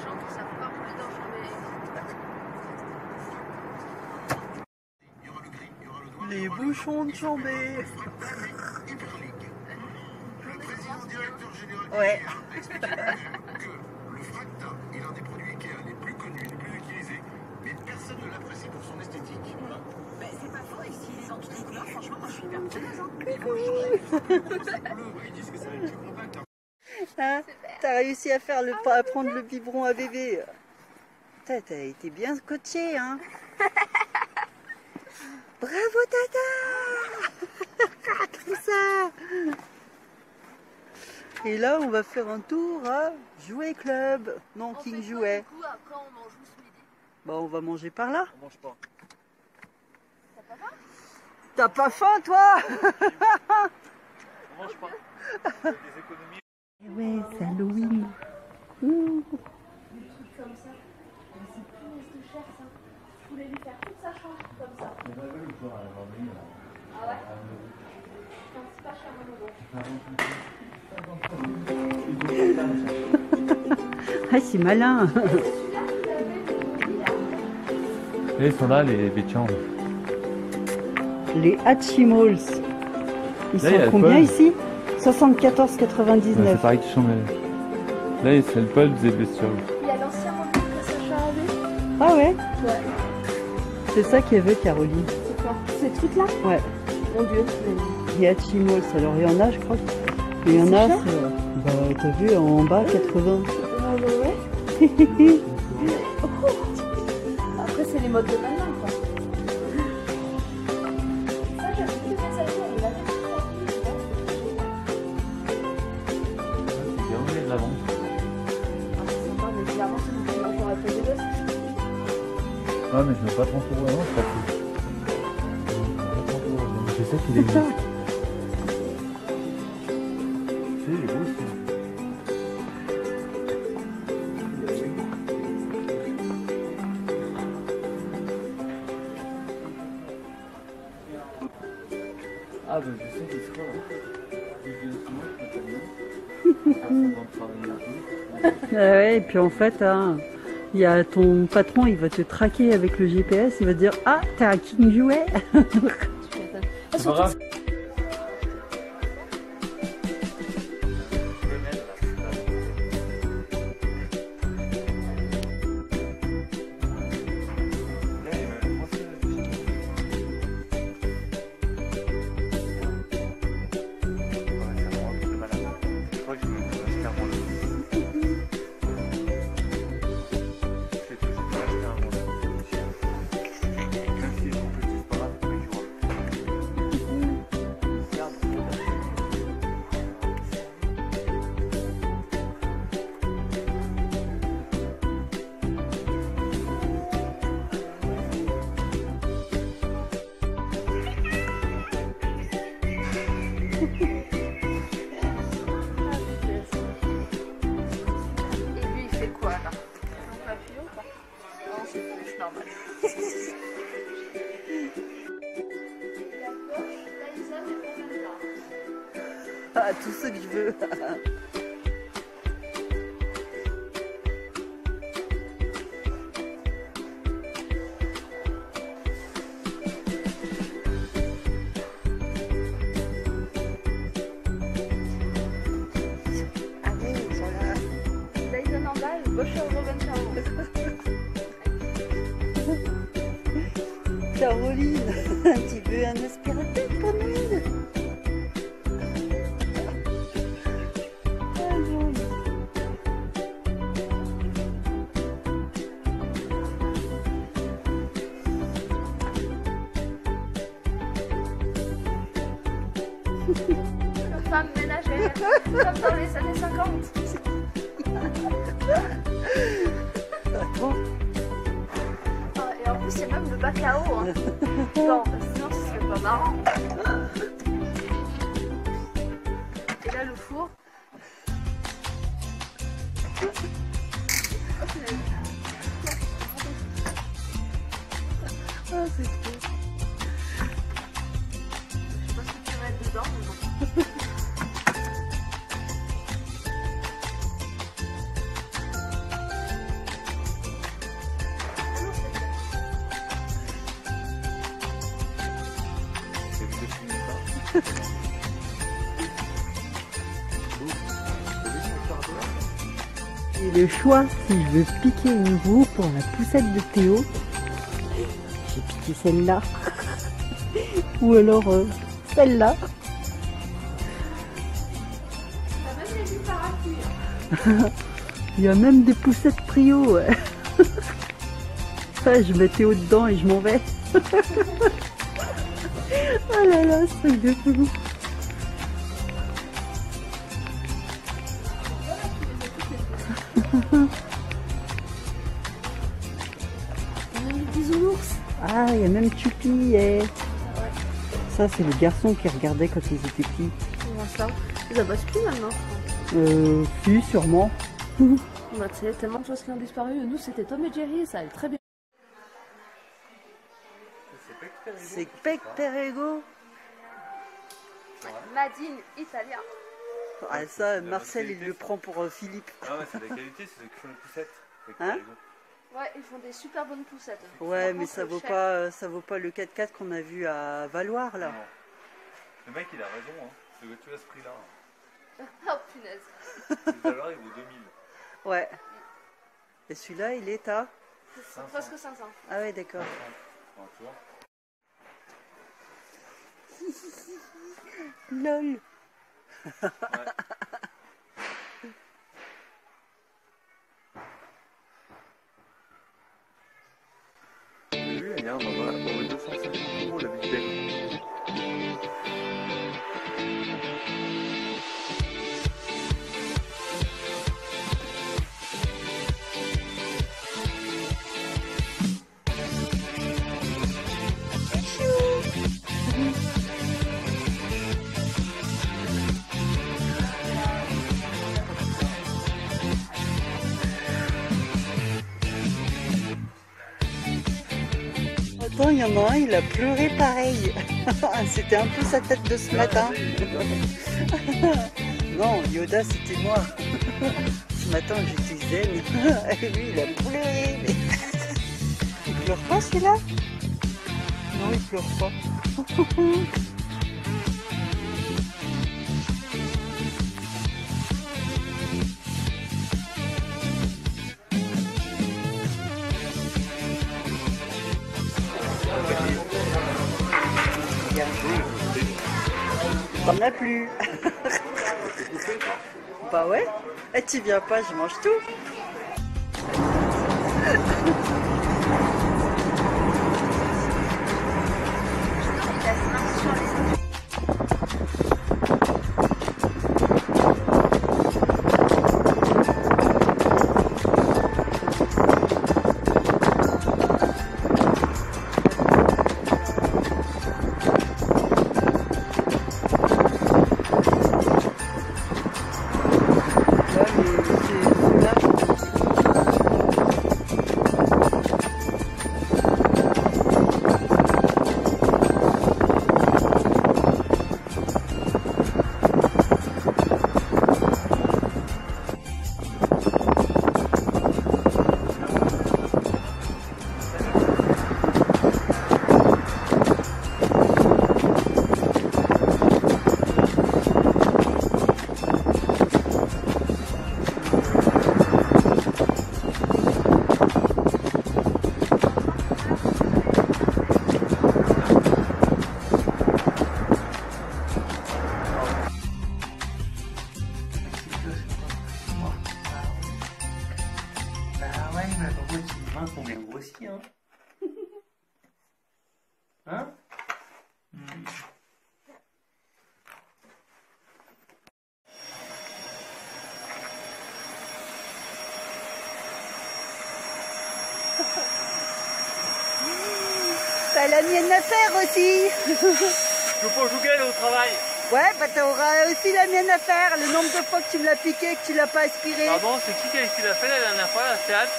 gens qui savent pas, je dors jamais. Les bouchons de Chambé. Ouais. Le Fracta est l'un des produits Ikea les plus connus, les plus utilisés, mais personne ne l'apprécie pour son esthétique. Mais c'est pas faux, ici, il est dans toutes les couleurs, franchement, moi je suis hyper curieuse. Il faut le changer. C'est bleu, ils disent que ça va être plus compact. Hein, t'as réussi à faire à prendre le biberon à bébé. T'as été bien coaché, hein. Bravo, Tata. Comme ça. Et là, on va faire un tour à Jouet Club. Non, King Jouet. Du coup, après, on mange où ce midi? Bah, on va manger par là. On mange pas. T'as pas faim? T'as pas faim, toi? On mange pas. Des économies. Ouais, c'est Halloween. Des trucs comme ça. Mais c'est plus de cher, ça. Je voulais lui faire toute sa chambre comme ça. Ah ouais? Non, c'est pas cher, Ah, c'est malin. Et ils sont là, les Bétians. Les Hatchimals. Ils Là, il y a sont le combien Paul. ici? C'est 74,99. pareil que Chambé. Là, c'est le Paul des bestioles. Il y a l'ancien modèle que Sacha avait. Ah ouais? Ouais. C'est ça qu'elle veut, Caroline. C'est quoi? Ces trucs-là? Ouais. Mon Dieu. Les Hatchimals. Alors, il y en a, je crois. Il y en a, bah, t'as vu, en bas, 80. Ouais. Après, c'est les modes de maintenant, quoi. Ça, j'avais vu que ça on l'a vu. C'est bien, de l'avant. Ah, c'est sympa, mais clairement, c'est une première fois à faire des gosses. Ouais, mais je mets pas 30 euros avant, c'est pas cool. Je sais qu'il est beau. Si, il est beau aussi. Ah, bah je sais qu'il sera là. Ah ouais, et puis en fait, hein, il y a ton patron, il va te traquer avec le GPS, il va te dire « Ah, t'es un King Jouet !» C'est pas grave. Et lui, il fait quoi, là? Un papillon, quoi? Non, c'est plus normal. La gauche, Taïsa, mais pas là. Ah, tout ce que je veux. Allez, ils sont là. Dyson en bas, gauche à Robin Caroline, tu veux un aspirateur pour Noël? Ah non. Femme ménagère, comme dans les années 50. Attends. Ah, et en plus, il y a même le bac à eau. Hein. Non, sinon ce serait pas marrant. Et là, le four. Ah, c'est cool. Je sais pas ce que tu vas mettre dedans, mais bon. Et le choix, si je veux piquer une roue pour la poussette de Théo, j'ai piqué celle-là. Ou alors celle-là. T'as même les huiles parapluies. Il y a même des poussettes trio. Ouais. Ouais, je mets Théo dedans et je m'en vais. Oh là là, ce truc de fou. On a mis des bisounours. Ah, il y a même Tupi. Ça, c'est le garçon qui regardait quand ils étaient petits. Comment ça? Ça passe plus maintenant. Si, sûrement. Bah, tu sais, tellement de choses qui ont disparu. Nous, c'était Tom et Jerry et ça allait très bien. C'est Pec Perego. Madine italien. Ah, ça, Marcel, il le prend pour Philippe. Ah ouais, c'est de la qualité, c'est ceux qui font les poussettes. Hein? Ouais, ils font des super bonnes poussettes. Ouais, mais ça vaut pas le 4x4 qu'on a vu à Valoir là. Non. Le mec, il a raison, hein. C'est que tu as ce prix-là. Oh punaise. Tout à l'heure, il vaut 2000. Ouais. Et celui-là, il est à. Presque 500. Ah ouais, d'accord. Enfin, tu vois. LOL. Ouais. J'ai vu, il y a un endroit pour 250 € la Big Ben. Attends, il y en a un, il a pleuré pareil. C'était un peu sa tête de ce matin. Non, Yoda, c'était moi. Ce matin, j'étais zen. Et lui, il a pleuré. Il pleure pas celui-là? Non, il pleure pas. T'en as plus. Bah ouais. Et tu viens pas, je mange tout. Qu'on est grossi, hein. Hein? T'as la mienne à faire aussi. Je peux pas jouer au travail. Ouais, bah t'auras aussi la mienne à faire. Le nombre de fois que tu me l'as piqué, que tu l'as pas aspiré. Pardon, c'est qui l'a fait la dernière fois, la Seat?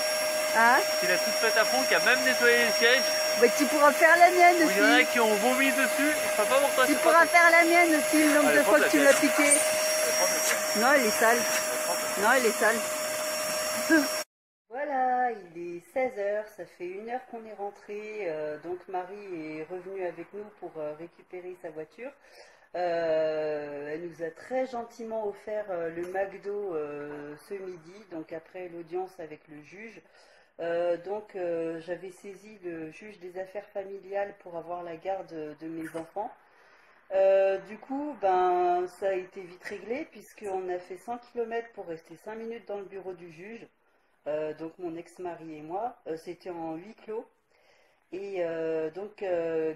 Hein? Qui l'a tout fait à fond, qui a même nettoyé les sièges. Bah tu pourras faire la mienne Il y en a aussi. qui ont vomi dessus. Je sais pas pourquoi Tu c'est pourras pas faire la mienne aussi, le nombre Allez, de fois prends que tu la me l'as tienne. piqué. Non, elle est sale. Non, elle est sale. Voilà, il est 16h, ça fait 1 heure qu'on est rentré. Donc Marie est revenue avec nous pour récupérer sa voiture. Elle nous a très gentiment offert le McDo ce midi, donc après l'audience avec le juge. J'avais saisi le juge des affaires familiales pour avoir la garde de mes enfants. Du coup, ben, ça a été vite réglé puisqu'on a fait 100 km pour rester 5 minutes dans le bureau du juge. Donc mon ex-mari et moi, c'était en huis clos. Et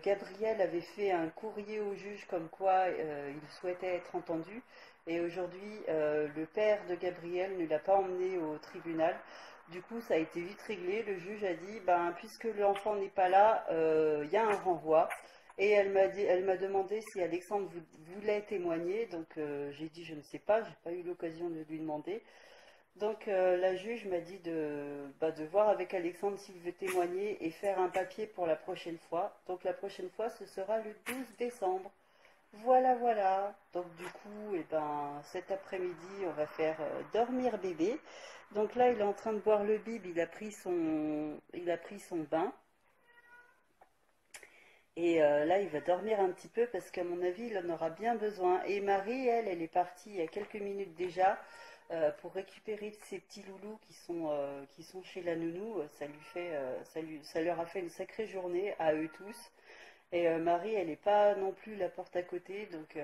Gabriel avait fait un courrier au juge comme quoi il souhaitait être entendu. Et aujourd'hui, le père de Gabriel ne l'a pas emmené au tribunal. Du coup, ça a été vite réglé. Le juge a dit, ben, puisque l'enfant n'est pas là, il y a un renvoi. Et elle m'a demandé si Alexandre voulait témoigner. Donc j'ai dit, je ne sais pas, j'ai pas eu l'occasion de lui demander. Donc la juge m'a dit de voir avec Alexandre s'il veut témoigner et faire un papier pour la prochaine fois. Donc la prochaine fois, ce sera le 12 décembre. Voilà, voilà. Donc du coup, cet après-midi, on va faire dormir bébé. Donc là, il est en train de boire le bib, il a pris son bain. Et là, il va dormir un petit peu parce qu'à mon avis, il en aura bien besoin. Et Marie, elle est partie il y a quelques minutes déjà pour récupérer ses petits loulous qui sont chez la nounou. Ça leur a fait une sacrée journée à eux tous. Et Marie, elle n'est pas non plus la porte à côté. Donc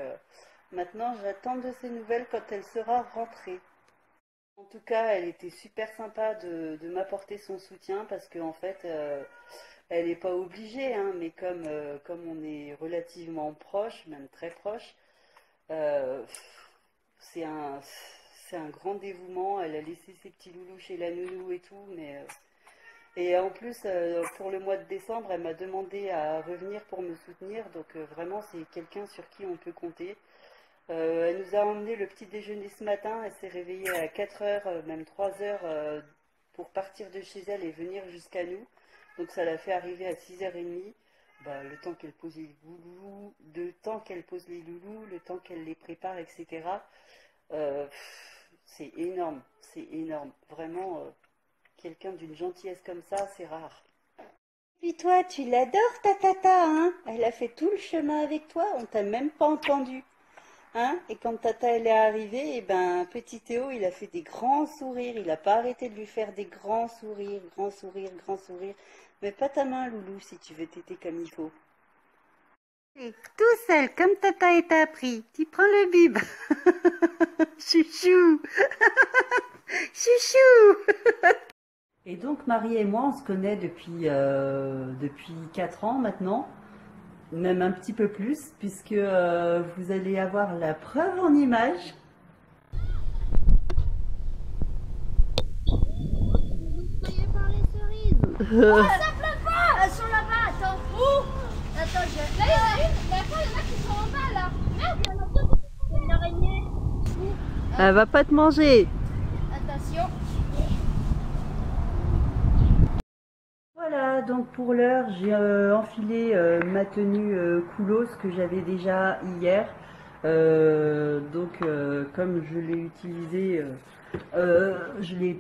maintenant, j'attends de ses nouvelles quand elle sera rentrée. En tout cas, elle était super sympa de m'apporter son soutien parce qu'en fait, elle n'est pas obligée, hein, mais comme on est relativement proche, même très proche, c'est un grand dévouement. Elle a laissé ses petits loulous chez la nounou et tout, et en plus, pour le mois de décembre, elle m'a demandé à revenir pour me soutenir, donc vraiment, c'est quelqu'un sur qui on peut compter. Elle nous a emmené le petit déjeuner ce matin. Elle s'est réveillée à 4h, même 3h, pour partir de chez elle et venir jusqu'à nous. Donc ça l'a fait arriver à 6h30. Le temps qu'elle pose les loulous, le temps qu'elle les prépare, etc. C'est énorme, c'est énorme. Vraiment, quelqu'un d'une gentillesse comme ça, c'est rare. Puis toi, tu l'adores ta tata, hein? Elle a fait tout le chemin avec toi, on t'a même pas entendu. Hein, et quand Tata elle est arrivée, petit Théo il a fait des grands sourires, il n'a pas arrêté de lui faire des grands sourires, grands sourires, grands sourires. Mais pas ta main Loulou si tu veux téter comme il faut. Et tout seul, comme Tata t'a appris, tu prends le bib. Chouchou. Chouchou. Et donc Marie et moi on se connaît depuis 4 ans maintenant. Même un petit peu plus, puisque vous allez avoir la preuve en image. Soyez par les cerises. Oh, ça pleut pas. Elles sont là-bas, attends. Où? Attends, je vais... Là, il y en a une. D'accord, il y en a qui sont en bas, là. Merde, il y en a deux. Il y a une araignée. Elle va pas te manger. Attention. Voilà, donc pour l'heure, j'ai enfilé ma tenue Koulos que j'avais déjà hier. Comme je l'ai utilisée, je l'ai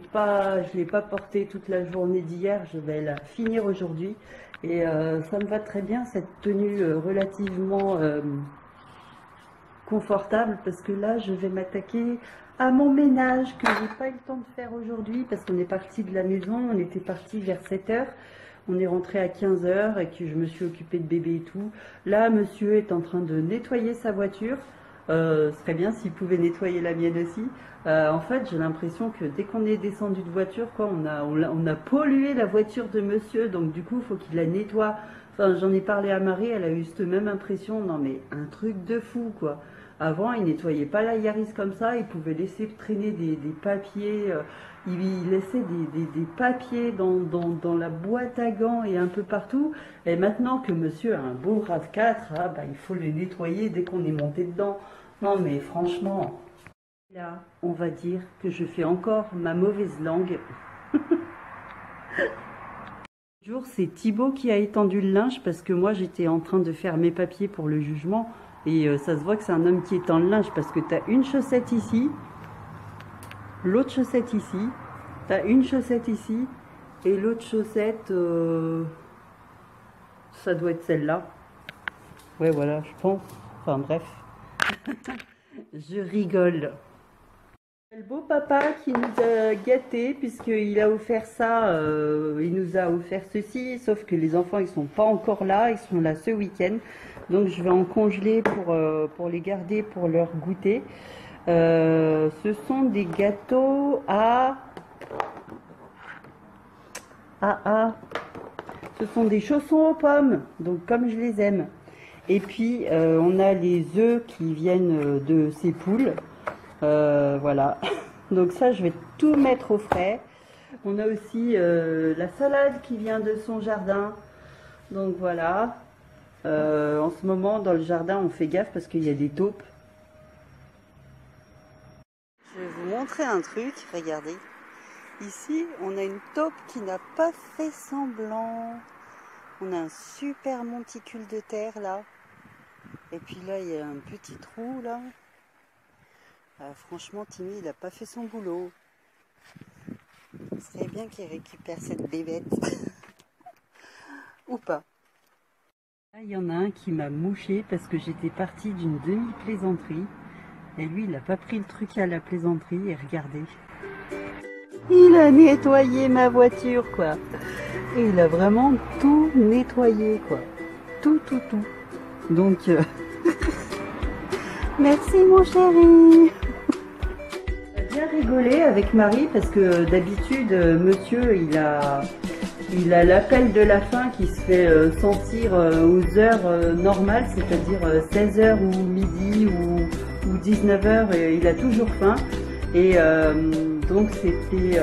pas portée toute la journée d'hier, je vais la finir aujourd'hui. Et ça me va très bien, cette tenue relativement confortable, parce que là, je vais m'attaquer à mon ménage que j'ai pas eu le temps de faire aujourd'hui parce qu'on est parti de la maison, on était parti vers 7h, on est rentré à 15h et que je me suis occupée de bébé et tout. Là, monsieur est en train de nettoyer sa voiture. Ce serait bien s'il pouvait nettoyer la mienne aussi. En fait, j'ai l'impression que dès qu'on est descendu de voiture, quoi, on a pollué la voiture de monsieur, donc du coup, il faut qu'il la nettoie. Enfin, j'en ai parlé à Marie, elle a eu cette même impression. Non mais un truc de fou, quoi. Avant, il nettoyait pas la Yaris comme ça, il pouvait laisser traîner des papiers, il laissait des papiers dans la boîte à gants et un peu partout. Et maintenant que monsieur a un beau RAV4, il faut le nettoyer dès qu'on est monté dedans. Non mais franchement, là, on va dire que je fais encore ma mauvaise langue. C'est Thibaut qui a étendu le linge parce que moi j'étais en train de faire mes papiers pour le jugement. Et ça se voit que c'est un homme qui étend le linge parce que tu as une chaussette ici, l'autre chaussette ici, tu as une chaussette ici et l'autre chaussette, ça doit être celle-là. Ouais, voilà, je pense. Enfin bref. Je rigole. Le beau papa qui nous a gâtés puisqu'il a offert ça, il nous a offert ceci, sauf que les enfants ils sont pas encore là, ils sont là ce week-end. Donc je vais en congeler pour les garder pour leur goûter. Ce sont des gâteaux ce sont des chaussons aux pommes, donc comme je les aime. Et puis on a les œufs qui viennent de ces poules. Voilà, donc ça je vais tout mettre au frais. On a aussi la salade qui vient de son jardin. Donc voilà, en ce moment dans le jardin on fait gaffe parce qu'il y a des taupes. Je vais vous montrer un truc, regardez. Ici on a une taupe qui n'a pas fait semblant. On a un super monticule de terre là. Et puis là il y a un petit trou là. Franchement, Timmy, il n'a pas fait son boulot. Ce serait bien qu'il récupère cette bébête. Ou pas. Là, il y en a un qui m'a mouché parce que j'étais partie d'une demi-plaisanterie. Et lui, il n'a pas pris le truc à la plaisanterie. Et regardez. Il a nettoyé ma voiture, quoi. Et il a vraiment tout nettoyé, quoi. Tout. Donc... Merci mon chéri. On a bien rigolé avec Marie parce que d'habitude monsieur il a l'appel de la faim qui se fait sentir aux heures normales, c'est-à-dire 16h ou midi ou 19h, et il a toujours faim. Et donc c'était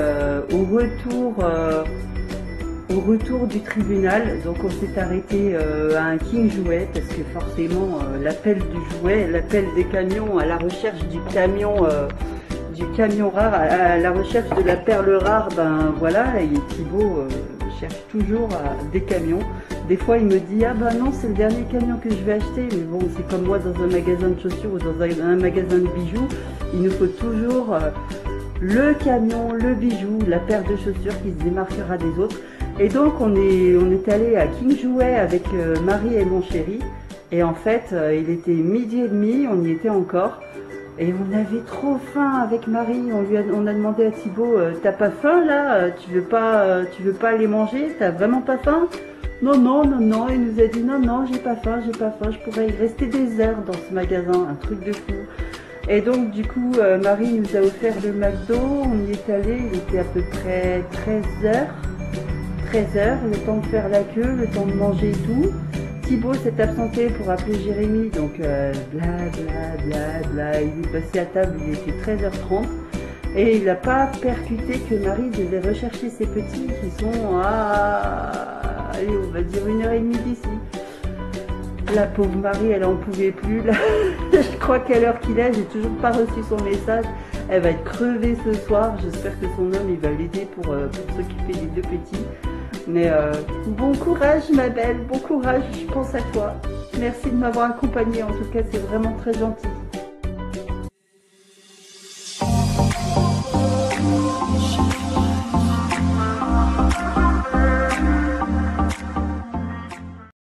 au retour du tribunal, donc on s'est arrêté à un King Jouet parce que forcément l'appel du jouet, l'appel des camions à la recherche du camion rare, à la recherche de la perle rare, ben voilà, et Thibaut cherche toujours des camions. Des fois il me dit ah ben non c'est le dernier camion que je vais acheter, mais bon c'est comme moi dans un magasin de chaussures ou dans un magasin de bijoux, il nous faut toujours le camion, le bijou, la paire de chaussures qui se démarquera des autres. Et donc on est allé à King Jouet avec Marie et mon chéri. Et en fait, il était 12h30, on y était encore. Et on avait trop faim avec Marie. On a demandé à Thibaut, t'as pas faim là? Tu veux pas aller manger? T'as vraiment pas faim? Non. Il nous a dit non, j'ai pas faim. Je pourrais y rester des heures dans ce magasin, un truc de fou. Et donc du coup, Marie nous a offert le McDo. On y est allé, il était à peu près 13h, le temps de faire la queue, le temps de manger et tout. Thibaut s'est absenté pour appeler Jérémy, donc bla. Il est passé à table, il était 13h30. Et il n'a pas percuté que Marie devait rechercher ses petits qui sont à, allez, on va dire 1h30 d'ici. La pauvre Marie, elle en pouvait plus. Là. Je crois qu'à l'heure qu'il est, j'ai toujours pas reçu son message. Elle va être crevée ce soir. J'espère que son homme il va l'aider pour s'occuper des deux petits. Mais bon courage ma belle, bon courage, je pense à toi. Merci de m'avoir accompagnée, en tout cas c'est vraiment très gentil.